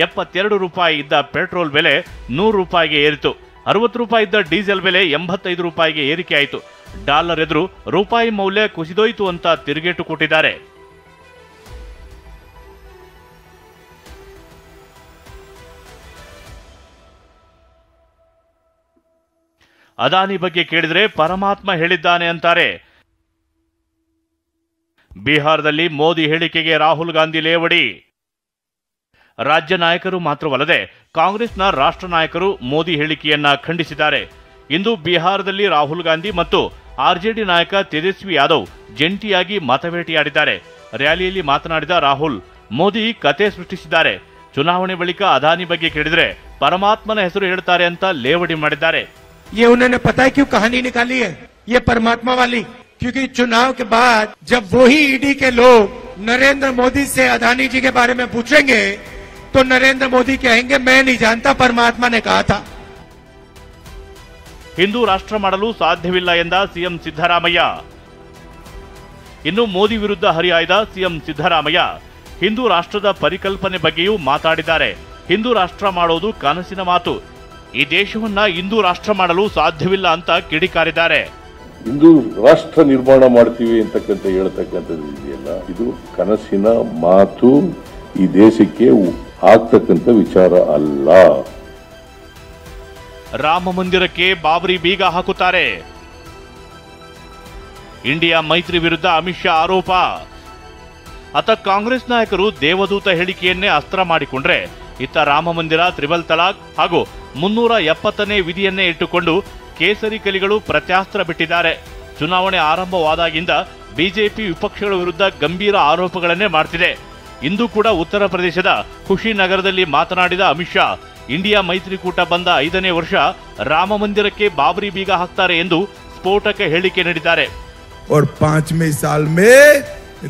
72 ರೂಪಾಯಿ ಇದ್ದ ಪೆಟ್ರೋಲ್ ಬೆಲೆ 100 ರೂಪಾಯಿಗೆ ಏರಿತು. 60 ರೂಪಾಯಿ ಇದ್ದ ಡೀಸೆಲ್ ಬೆಲೆ 85 ರೂಪಾಯಿಗೆ ಏರಿಕೆ ಆಯಿತು. ಡಾಲರ್ ಎದುರು ರೂಪಾಯಿ ಮೌಲ್ಯ ಕುಸಿದೋಯ್ತು ಅಂತ ತಿರುಗೇಟು ಕೊಟ್ಟಿದ್ದಾರೆ. ಅದಾನಿ ಬಗ್ಗೆ ಕೇಳಿದ್ರೆ ಪರಮಾತ್ಮ ಹೇಳಿದ್ದಾನೆ ಅಂತಾರೆ. ಬಿಹಾರದಲ್ಲಿ ಮೋದಿ ಹೇಳಿಕೆಗೆ ರಾಹುಲ್ ಗಾಂಧಿ ಲೇವಡಿ. ರಾಜ್ಯ ನಾಯಕರು ಮಾತ್ರವಲ್ಲದೆ ಕಾಂಗ್ರೆಸ್ನ ರಾಷ್ಟ್ರ ನಾಯಕರು ಮೋದಿ ಹೇಳಿಕೆಯನ್ನ ಖಂಡಿಸಿದ್ದಾರೆ. ಇಂದು ಬಿಹಾರದಲ್ಲಿ ರಾಹುಲ್ ಗಾಂಧಿ ಮತ್ತು ಆರ್ಜೆಡಿ ನಾಯಕ ತೇಜಸ್ವಿ ಯಾದವ್ ಜಂಟಿಯಾಗಿ ಮತಭೇಟಿಯಾಡಿದ್ದಾರೆ. ರ್ಯಾಲಿಯಲ್ಲಿ ಮಾತನಾಡಿದ ರಾಹುಲ್, ಮೋದಿ ಕತೆ ಸೃಷ್ಟಿಸಿದ್ದಾರೆ. ಚುನಾವಣೆ ಬಳಿಕ ಅದಾನಿ ಬಗ್ಗೆ ಕೇಳಿದ್ರೆ ಪರಮಾತ್ಮನ ಹೆಸರು ಹೇಳ್ತಾರೆ ಅಂತ ಲೇವಡಿ ಮಾಡಿದ್ದಾರೆ. ये उन्होंने पता है क्यों कहानी निकाली है, ये परमात्मा वाली? क्योंकि चुनाव के बाद जब वही ईडी के लोग नरेंद्र मोदी से अदानी जी के बारे में पूछेंगे तो नरेंद्र मोदी कहेंगे मैं नहीं जानता, परमात्मा ने कहा था. ಹಿಂದೂ ರಾಷ್ಟ್ರ ಮಾಡಲು ಸಾಧ್ಯವಿಲ್ಲ ಎಂದ ಸಿಎಂ ಸಿದ್ದರಾಮಯ್ಯ. ಇನ್ನು ಮೋದಿ ವಿರುದ್ಧ ಹರಿಹಾಯ್ದ ಸಿಎಂ ಸಿದ್ದರಾಮಯ್ಯ ಹಿಂದೂ ರಾಷ್ಟ್ರದ ಪರಿಕಲ್ಪನೆ ಬಗ್ಗೆಯೂ ಮಾತಾಡಿದ್ದಾರೆ. ಹಿಂದೂ ರಾಷ್ಟ್ರ ಮಾಡೋದು ಕನಸಿನ ಮಾತು. ಈ ದೇಶವನ್ನ ಹಿಂದೂ ರಾಷ್ಟ್ರ ಮಾಡಲು ಸಾಧ್ಯವಿಲ್ಲ ಅಂತ ಕಿಡಿಕಾರಿದ್ದಾರೆ. ಹಿಂದೂ ರಾಷ್ಟ್ರ ನಿರ್ಮಾಣ ಮಾಡ್ತೀವಿ ಅಂತಕ್ಕಂಥ ಹೇಳ್ತಕ್ಕಂಥದ್ದು ಇದೆಯಲ್ಲ, ಇದು ಕನಸಿನ ಮಾತು. ಈ ದೇಶಕ್ಕೆ ಆಗ್ತಕ್ಕಂಥ ವಿಚಾರ ಅಲ್ಲ. ರಾಮ ಮಂದಿರಕ್ಕೆ ಬಾಬರಿ ಬೀಗ ಹಾಕುತ್ತಾರೆ. ಇಂಡಿಯಾ ಮೈತ್ರಿ ವಿರುದ್ಧ ಅಮಿತ್ ಶಾ ಆರೋಪ. ಅತ ಕಾಂಗ್ರೆಸ್ ನಾಯಕರು ದೇವದೂತ ಹೇಳಿಕೆಯನ್ನೇ ಅಸ್ತ್ರ ಮಾಡಿಕೊಂಡ್ರೆ, ಇತ್ತ ರಾಮ ಮಂದಿರ, ತ್ರಿಬಲ್ ತಲಾಕ್ ಹಾಗೂ 370ನೇ ವಿಧಿಯನ್ನೇ ಇಟ್ಟುಕೊಂಡು ಕೇಸರಿ ಕಲಿಗಳು ಪ್ರತ್ಯಾಸ್ತ್ರ ಬಿಟ್ಟಿದ್ದಾರೆ. ಚುನಾವಣೆ ಆರಂಭವಾದಾಗಿಂದ ಬಿಜೆಪಿ ವಿಪಕ್ಷಗಳ ವಿರುದ್ಧ ಗಂಭೀರ ಆರೋಪಗಳನ್ನೇ ಮಾಡ್ತಿದೆ. ಇಂದು ಕೂಡ ಉತ್ತರ ಪ್ರದೇಶದ ಖುಷಿನಗರದಲ್ಲಿ ಮಾತನಾಡಿದ ಅಮಿತ್ ಶಾ, ಇಂಡಿಯಾ ಮೈತ್ರಿಕೂಟ ಬಂದ 5ನೇ ವರ್ಷ ರಾಮ ಮಂದಿರಕ್ಕೆ ಬಾಬರಿ ಬೀಗ ಹಾಕ್ತಾರೆ ಎಂದು ಸ್ಫೋಟಕ ಹೇಳಿಕೆ ನೀಡಿದ್ದಾರೆ. और 5वें साल में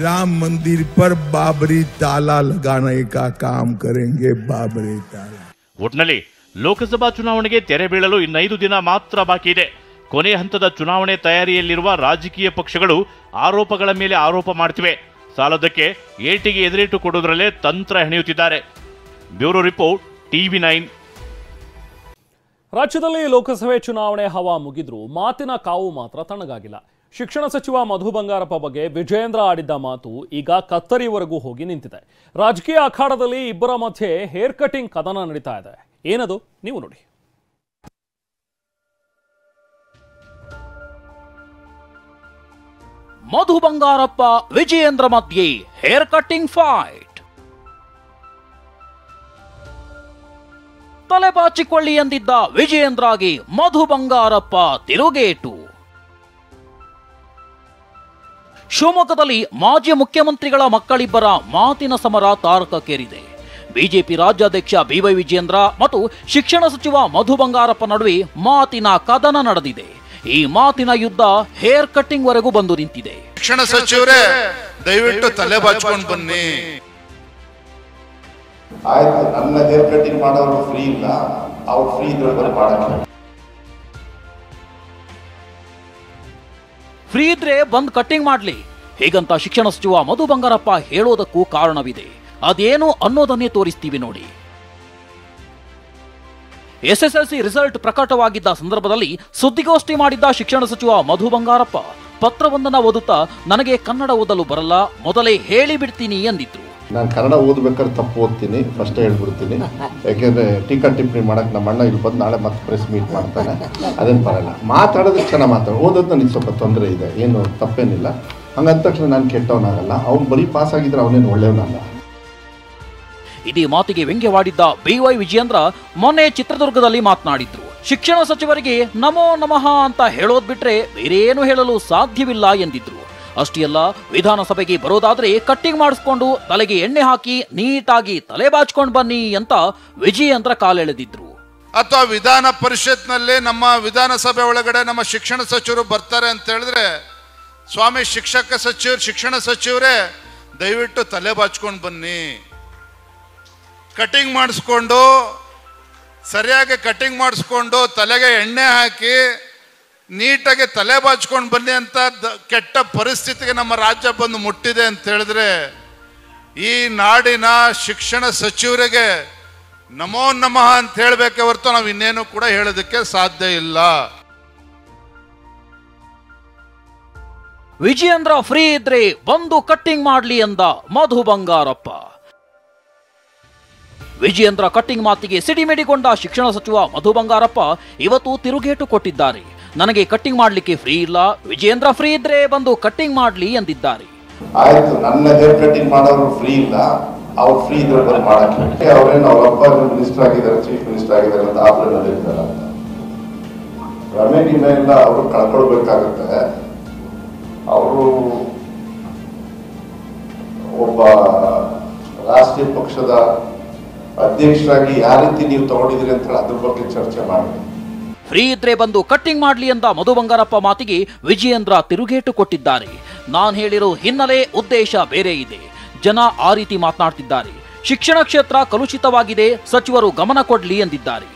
राम मंदिर पर बाबरी ताला लगाने का काम करेंगे. बाबरी ताला. ಒಟ್ನಲ್ಲಿ ಲೋಕಸಭಾ ಚುನಾವಣೆಗೆ ತೆರೆ ಬೀಳಲು ಇನ್ನು 5 ದಿನ ಮಾತ್ರ ಬಾಕಿ ಇದೆ. ಕೊನೆ ಹಂತದ ಚುನಾವಣೆ ತಯಾರಿಯಲ್ಲಿರುವ ರಾಜಕೀಯ ಪಕ್ಷಗಳು ಆರೋಪಗಳ ಮೇಲೆ ಆರೋಪ ಮಾಡ್ತಿವೆ. ಸಾಲದಕ್ಕೆ ಏಟಿಗೆ ಎದುರೇಟು ಕೊಡುವುದರಲ್ಲೇ ತಂತ್ರ ಹೆಣೆಯುತ್ತಿದ್ದಾರೆ. Bureau report, TV9. ರಾಜ್ಯದಲ್ಲಿ ಲೋಕಸಭೆ ಚುನಾವಣೆ ಹವಾ ಮುಗಿದ್ರೂ ಮಾತಿನ ಕಾವು ಮಾತ್ರ ತಣ್ಣಗಾಗಿಲ್ಲ. ಶಿಕ್ಷಣ ಸಚಿವ ಮಧು ಬಂಗಾರಪ್ಪ ಬಗ್ಗೆ ವಿಜಯೇಂದ್ರ ಆಡಿದ್ದ ಮಾತು ಈಗ ಕತ್ತರಿವರೆಗೂ ಹೋಗಿ ನಿಂತಿದೆ. ರಾಜಕೀಯ ಅಖಾಡದಲ್ಲಿ ಇಬ್ಬರ ಮಧ್ಯೆ ಹೇರ್ ಕಟಿಂಗ್ ಕದನ ನಡೀತಾ ಇದೆ. ಏನದು ನೀವು ನೋಡಿ. ಮಧು ಬಂಗಾರಪ್ಪ ವಿಜಯೇಂದ್ರ ಮಧ್ಯೆ hair cutting fight. ತಲೆಬಾಚಿಕೊಳ್ಳಿ ಎಂದಿದ್ದ ವಿಜಯೇಂದ್ರಗೆ Madhu Bangarappa ತಿರುಗೇಟು. ಶಿವಮೊಗ್ಗದಲ್ಲಿ ಮಾಜಿ ಮುಖ್ಯಮಂತ್ರಿಗಳ ಮಕ್ಕಳಿಬ್ಬರ ಮಾತಿನ ಸಮರ ತಾರಕಕ್ಕೇರಿದೆ. ಬಿಜೆಪಿ ರಾಜ್ಯಾಧ್ಯಕ್ಷ ಬಿವೈ ವಿಜಯೇಂದ್ರ ಮತ್ತು ಶಿಕ್ಷಣ ಸಚಿವ ಮಧು ಬಂಗಾರಪ್ಪ ನಡುವೆ ಮಾತಿನ ಕದನ ನಡೆದಿದೆ. ಈ ಮಾತಿನ ಯುದ್ಧ ಹೇರ್ ಕಟ್ಟಿಂಗ್ ವರೆಗೂ ಬಂದು ನಿಂತಿದೆ. ಶಿಕ್ಷಣ ಸಚಿವರೇ ದಯವಿಟ್ಟು ತಲೆ ಬಾಚ್ಕೊಂಡು ಬನ್ನಿ. ಆಯ್ತು, ನನ್ನ ಹೇರ್ ಕಟ್ಟಿಂಗ್ ಮಾಡೋರು ಫ್ರೀ ಇಲ್ಲ, ಅವ್ರು ಫ್ರೀ ಇದ್ರೆ ಮಾಡಕ್ಕೆ. ಫ್ರೀ ಇದ್ರೆ ಬಂದ್ ಕಟ್ಟಿಂಗ್ ಮಾಡ್ಲಿ, ಹೀಗಂತ ಶಿಕ್ಷಣ ಸಚಿವ ಮಧು ಬಂಗಾರಪ್ಪ ಹೇಳೋದಕ್ಕೂ ಕಾರಣವಿದೆ. ಅದೇನು ಅನ್ನೋದನ್ನೇ ತೋರಿಸ್ತೀವಿ ನೋಡಿ. SSLC ರಿಸಲ್ಟ್ ಪ್ರಕಟವಾಗಿದ್ದ ಸಂದರ್ಭದಲ್ಲಿ ಸುದ್ದಿಗೋಷ್ಠಿ ಮಾಡಿದ್ದ ಶಿಕ್ಷಣ ಸಚಿವ ಮಧು ಬಂಗಾರಪ್ಪ ಪತ್ರವೊಂದನ್ನ ಓದುತ್ತಾ, ನನಗೆ ಕನ್ನಡ ಓದಲು ಬರಲ್ಲ, ಮೊದಲೇ ಹೇಳಿ ಬಿಡ್ತೀನಿ ಎಂದಿದ್ರು. ನಾನು ಕನ್ನಡ ಓದ್ಬೇಕಾದ್ರೆ ತಪ್ಪು ಓದ್ತೀನಿ, ಫಸ್ಟ್ ಹೇಳ್ಬಿಡ್ತೀನಿ. ಯಾಕೆಂದ್ರೆ ಟೀಕಾ ಟಿಪ್ಪಣಿ ಮಾಡಕ್ಕೆ ನಮ್ಮ ಅಣ್ಣ ಇಲ್ಲಿ ಬಂದು ನಾಳೆ ಮತ್ತೆ ಪ್ರೆಸ್ ಮೀಟ್ ಮಾಡ್ತಾನೆ, ಅದೇನು ಬರಲ್ಲ. ಮಾತಾಡೋದಕ್ಕೆ ಚೆನ್ನಾಗಿ ಮಾತಾಡೋ, ಓದೋದು ನನಗೆ ಸ್ವಲ್ಪ ತೊಂದರೆ ಇದೆ, ಏನು ತಪ್ಪೇನಿಲ್ಲ. ಹಂಗಂದ ತಕ್ಷಣ ನಾನು ಕೆಟ್ಟವನಾಗಲ್ಲ. ಅವ್ನು ಬರೀ ಪಾಸ್ ಆಗಿದ್ರೆ ಅವನೇನು ಒಳ್ಳೆಯವನಲ್ಲ. ಇದೇ ಮಾತಿಗೆ ವ್ಯಂಗ್ಯವಾಡಿದ್ದ BY ವಿಜಯೇಂದ್ರ ಮೊನ್ನೆ ಚಿತ್ರದುರ್ಗದಲ್ಲಿ ಮಾತನಾಡಿದ್ರು. ಶಿಕ್ಷಣ ಸಚಿವರಿಗೆ ನಮೋ ನಮಃ ಅಂತ ಹೇಳೋದ್ ಬಿಟ್ರೆ ಬೇರೇನು ಹೇಳಲು ಸಾಧ್ಯವಿಲ್ಲ ಎಂದಿದ್ರು. ಅಷ್ಟೇ ಅಲ್ಲ, ವಿಧಾನಸಭೆಗೆ ಬರೋದಾದ್ರೆ ಕಟ್ಟಿಂಗ್ ಮಾಡಿಸ್ಕೊಂಡು ತಲೆಗೆ ಎಣ್ಣೆ ಹಾಕಿ ನೀಟಾಗಿ ತಲೆ ಬಾಚ್ಕೊಂಡು ಬನ್ನಿ ಅಂತ ವಿಜಯೇಂದ್ರ ಕಾಲೆಳೆದಿದ್ರು. ಅಥವಾ ವಿಧಾನ ಪರಿಷತ್ನಲ್ಲಿ ನಮ್ಮ ವಿಧಾನಸಭೆ ಒಳಗಡೆ ನಮ್ಮ ಶಿಕ್ಷಣ ಸಚಿವರು ಬರ್ತಾರೆ ಅಂತ ಹೇಳಿದ್ರೆ, ಸ್ವಾಮಿ ಶಿಕ್ಷಣ ಸಚಿವರೇ ದಯವಿಟ್ಟು ತಲೆ ಬಾಚ್ಕೊಂಡು ಬನ್ನಿ, ಕಟಿಂಗ್ ಮಾಡಿಸ್ಕೊಂಡು ಸರಿಯಾಗಿ ಕಟಿಂಗ್ ಮಾಡಿಸ್ಕೊಂಡು ತಲೆಗೆ ಎಣ್ಣೆ ಹಾಕಿ ನೀಟಾಗಿ ತಲೆ ಬಾಚ್ಕೊಂಡು ಬನ್ನಿ ಅಂತ ಕೆಟ್ಟ ಪರಿಸ್ಥಿತಿಗೆ ನಮ್ಮ ರಾಜ್ಯ ಬಂದು ಮುಟ್ಟಿದೆ ಅಂತ ಹೇಳಿದ್ರೆ, ಈ ನಾಡಿನ ಶಿಕ್ಷಣ ಸಚಿವರಿಗೆ ನಮೋ ನಮಃ ಅಂತ ಹೇಳಬೇಕೆ ಹೊರತು ನಾವು ಇನ್ನೇನು ಕೂಡ ಹೇಳೋದಕ್ಕೆ ಸಾಧ್ಯ ಇಲ್ಲ. ವಿಜಯೇಂದ್ರ ಫ್ರೀ ಇದ್ರೆ ಬಂದು ಕಟ್ಟಿಂಗ್ ಮಾಡ್ಲಿ ಎಂದ ಮಧು ಬಂಗಾರಪ್ಪ. ವಿಜಯೇಂದ್ರ ಕಟ್ಟಿಂಗ್ ಮಾತಿಗೆ ಸಿಡಿಮಿಡಿಗೊಂಡ ಶಿಕ್ಷಣ ಸಚಿವ ಮಧು ಬಂಗಾರಪ್ಪ ಇವತ್ತು ತಿರುಗೇಟು ಕೊಟ್ಟಿದ್ದಾರೆ. ನನಗೆ ಕಟ್ಟಿಂಗ್ ಮಾಡ್ಲಿಕ್ಕೆ ಫ್ರೀ ಇಲ್ಲ, ವಿಜಯೇಂದ್ರ ಫ್ರೀ ಇದ್ರೆ ಬಂದು ಕಟ್ಟಿಂಗ್ ಮಾಡ್ಲಿ ಎಂದಿದ್ದಾರೆ. ಆಯ್ತು, ನನ್ನ ಹೇರ್ ಕಟಿಂಗ್ ಮಾಡೋರು ಫ್ರೀ ಇಲ್ಲ, ಅವ್ರು ಫ್ರೀ ಇದ್ರೆ ಬಂದು ಮಾಡಕ್ಕೆ. ಅವ್ರೇನು ಅವರಪ್ಪ ಮಿನಿಸ್ಟರ್ ಆಗಿದ್ದಾರೆ, ಚೀಫ್ ಮಿನಿಸ್ಟರ್ ಆಗಿದ್ದಾರೆ ಅಂತ ಆಪರೇನಲ್ಲಿ ಇರ್ತಾರೆ. ರಮೇಶ್ ಎಲ್ಲ ಅವರು ಕಳ್ಕೊಳ್ಬೇಕಾಗತ್ತೆ. ಅವರು ಒಬ್ಬ ರಾಷ್ಟ್ರೀಯ ಪಕ್ಷದ ಅಧ್ಯಕ್ಷರಾಗಿ ಯಾವ ರೀತಿ ನೀವು ತಗೊಂಡಿದ್ದೀರಿ ಅಂತ ಹೇಳಿ ಅದ್ರ ಬಗ್ಗೆ ಚರ್ಚೆ ಮಾಡಿ. ಫ್ರೀ ಇದ್ರೆ ಬಂದು ಕಟ್ಟಿಂಗ್ ಮಾಡ್ಲಿ ಎಂದ ಮಧು ಬಂಗಾರಪ್ಪ ಮಾತಿಗೆ ವಿಜಯೇಂದ್ರ ತಿರುಗೇಟು ಕೊಟ್ಟಿದ್ದಾರೆ. ನಾನ್ ಹೇಳಿರೋ ಹಿನ್ನೆಲೆ ಉದ್ದೇಶ ಬೇರೆ ಇದೆ. ಜನ ಆ ರೀತಿ ಮಾತನಾಡ್ತಿದ್ದಾರೆ. ಶಿಕ್ಷಣ ಕ್ಷೇತ್ರ ಕಲುಷಿತವಾಗಿದೆ, ಸಚಿವರು ಗಮನ ಕೊಡ್ಲಿ ಎಂದಿದ್ದಾರೆ.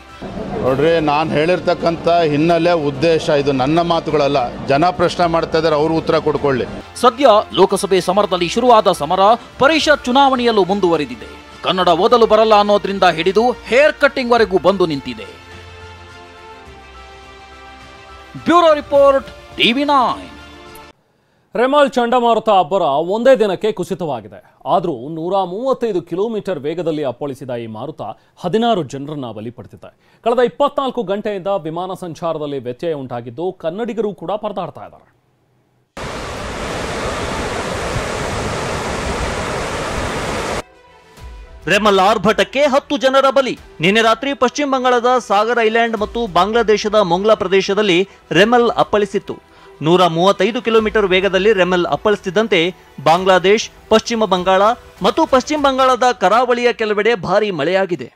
ನೋಡ್ರಿ, ನಾನು ಹೇಳಿರ್ತಕ್ಕಂಥ ಹಿನ್ನೆಲೆ ಉದ್ದೇಶ ಇದು ನನ್ನ ಮಾತುಗಳಲ್ಲ. ಜನ ಪ್ರಶ್ನೆ ಮಾಡ್ತಾ ಇದ್ದಾರೆ, ಅವರು ಉತ್ತರ ಕೊಡ್ಕೊಳ್ಳಿ. ಸದ್ಯ ಲೋಕಸಭೆ ಸಮರದಲ್ಲಿ ಶುರುವಾದ ಸಮರ ಪರಿಷತ್ ಚುನಾವಣೆಯಲ್ಲೂ ಮುಂದುವರೆದಿದೆ. ಕನ್ನಡ ಓದಲು ಬರಲ್ಲ ಅನ್ನೋದ್ರಿಂದ ಹಿಡಿದು ಹೇರ್ ಕಟ್ಟಿಂಗ್ ವರೆಗೂ ಬಂದು ನಿಂತಿದೆ. Bureau report, TV9. ರೆಮಲ್ ಚಂಡಮಾರುತ ಅಬ್ಬರ ಒಂದೇ ದಿನಕ್ಕೆ ಕುಸಿತವಾಗಿದೆ. ಆದರೂ 135 ಕಿಲೋಮೀಟರ್ ವೇಗದಲ್ಲಿ ಅಪ್ಪಳಿಸಿದ ಈ ಮಾರುತ 16 ಜನರನ್ನ ಬಲಿ ಪಡೆದಿದೆ. ಕಳೆದ 24 ಗಂಟೆಯಿಂದ ವಿಮಾನ ಸಂಚಾರದಲ್ಲಿ ವ್ಯತ್ಯಯ ಉಂಟಾಗಿದ್ದು ಕನ್ನಡಿಗರು ಕೂಡ ಪರದಾಡ್ತಾ ಇದ್ದಾರೆ. ರೆಮಲ್ ಆರ್ಭಟಕ್ಕೆ 10 ಜನರ ಬಲಿ. ನಿನ್ನೆ ರಾತ್ರಿ ಪಶ್ಚಿಮ ಬಂಗಾಳದ ಸಾಗರ್ ಐಲ್ಯಾಂಡ್ ಮತ್ತು ಬಾಂಗ್ಲಾದೇಶದ ಮೊಂಗ್ಲಾ ಪ್ರದೇಶದಲ್ಲಿ ರೆಮಲ್ ಅಪ್ಪಳಿಸಿತ್ತು. 135 ಕಿಲೋಮೀಟರ್ ವೇಗದಲ್ಲಿ ರೆಮಲ್ ಅಪ್ಪಳಿಸುತ್ತಿದ್ದಂತೆ ಬಾಂಗ್ಲಾದೇಶ್, ಪಶ್ಚಿಮ ಬಂಗಾಳ ಮತ್ತು ಪಶ್ಚಿಮ ಬಂಗಾಳದ ಕರಾವಳಿಯ ಕೆಲವೆಡೆ ಭಾರೀ ಮಳೆಯಾಗಿದೆ.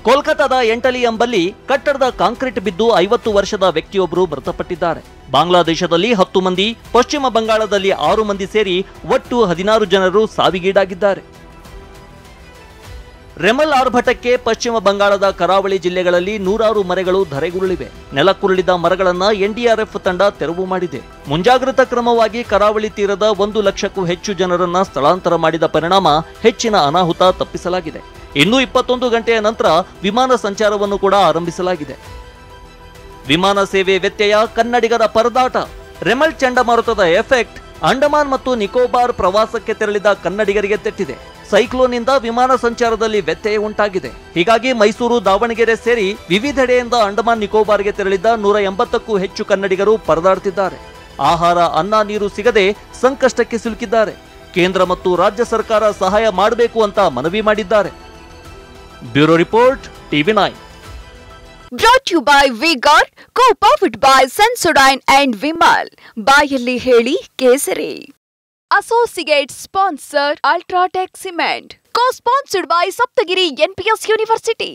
ಕೋಲ್ಕತಾದ ಎಂಟಲಿ ಎಂಬಲ್ಲಿ ಕಟ್ಟಡದ ಕಾಂಕ್ರೀಟ್ ಬಿದ್ದು 50 ವರ್ಷದ ವ್ಯಕ್ತಿಯೊಬ್ಬರು ಮೃತಪಟ್ಟಿದ್ದಾರೆ. ಬಾಂಗ್ಲಾದೇಶದಲ್ಲಿ 10 ಮಂದಿ, ಪಶ್ಚಿಮ ಬಂಗಾಳದಲ್ಲಿ 6 ಮಂದಿ ಸೇರಿ ಒಟ್ಟು 16 ಜನರು ಸಾವಿಗೀಡಾಗಿದ್ದಾರೆ. ರೆಮಲ್ ಆರ್ಭಟಕ್ಕೆ ಪಶ್ಚಿಮ ಬಂಗಾಳದ ಕರಾವಳಿ ಜಿಲ್ಲೆಗಳಲ್ಲಿ 100 ಮರಗಳು ಧರೆಗುರುಳಿವೆ. ನೆಲಕ್ಕುರುಳಿದ ಮರಗಳನ್ನು NDRF ತಂಡ ತೆರವು ಮಾಡಿದೆ. ಮುಂಜಾಗ್ರತಾ ಕ್ರಮವಾಗಿ ಕರಾವಳಿ ತೀರದ 1 ಲಕ್ಷಕ್ಕೂ ಹೆಚ್ಚು ಜನರನ್ನ ಸ್ಥಳಾಂತರ ಮಾಡಿದ ಪರಿಣಾಮ ಹೆಚ್ಚಿನ ಅನಾಹುತ ತಪ್ಪಿಸಲಾಗಿದೆ. ಇನ್ನು 21 ಗಂಟೆಯ ನಂತರ ವಿಮಾನ ಸಂಚಾರವನ್ನು ಕೂಡ ಆರಂಭಿಸಲಾಗಿದೆ. ವಿಮಾನ ಸೇವೆ ವ್ಯತ್ಯಯ, ಕನ್ನಡಿಗರ ಪರದಾಟ. ರೆಮಲ್ ಚಂಡಮಾರುತದ ಎಫೆಕ್ಟ್ ಅಂಡಮಾನ್ ಮತ್ತು ನಿಕೋಬಾರ್ ಪ್ರವಾಸಕ್ಕೆ ತೆರಳಿದ ಕನ್ನಡಿಗರಿಗೆ ತೆಟ್ಟಿದೆ. ಸೈಕ್ಲೋನ್ನಿಂದ ವಿಮಾನ ಸಂಚಾರದಲ್ಲಿ ವ್ಯತ್ಯಯ ಉಂಟಾಗಿದೆ. ಹೀಗಾಗಿ ಮೈಸೂರು, ದಾವಣಗೆರೆ ಸೇರಿ ವಿವಿಧೆಡೆಯಿಂದ ಅಂಡಮಾನ್ ನಿಕೋಬಾರ್ಗೆ ತೆರಳಿದ್ದ 180ಕ್ಕೂ ಹೆಚ್ಚು ಕನ್ನಡಿಗರು ಪರದಾಡ್ತಿದ್ದಾರೆ. ಆಹಾರ, ಅನ್ನ, ನೀರು ಸಿಗದೆ ಸಂಕಷ್ಟಕ್ಕೆ ಸಿಲುಕಿದ್ದಾರೆ. ಕೇಂದ್ರ ಮತ್ತು ರಾಜ್ಯ ಸರ್ಕಾರ ಸಹಾಯ ಮಾಡಬೇಕು ಅಂತ ಮನವಿ ಮಾಡಿದ್ದಾರೆ. Bureau report, TV9. Brought to you by V-Guard, co-powered by Sensodyne and Vimal. ಬಾಯಲ್ಲಿ ಹೇಳಿ ಕೇಸರಿ. Associate sponsor Ultratech Cement. Co-sponsored by Saptagiri NPS University.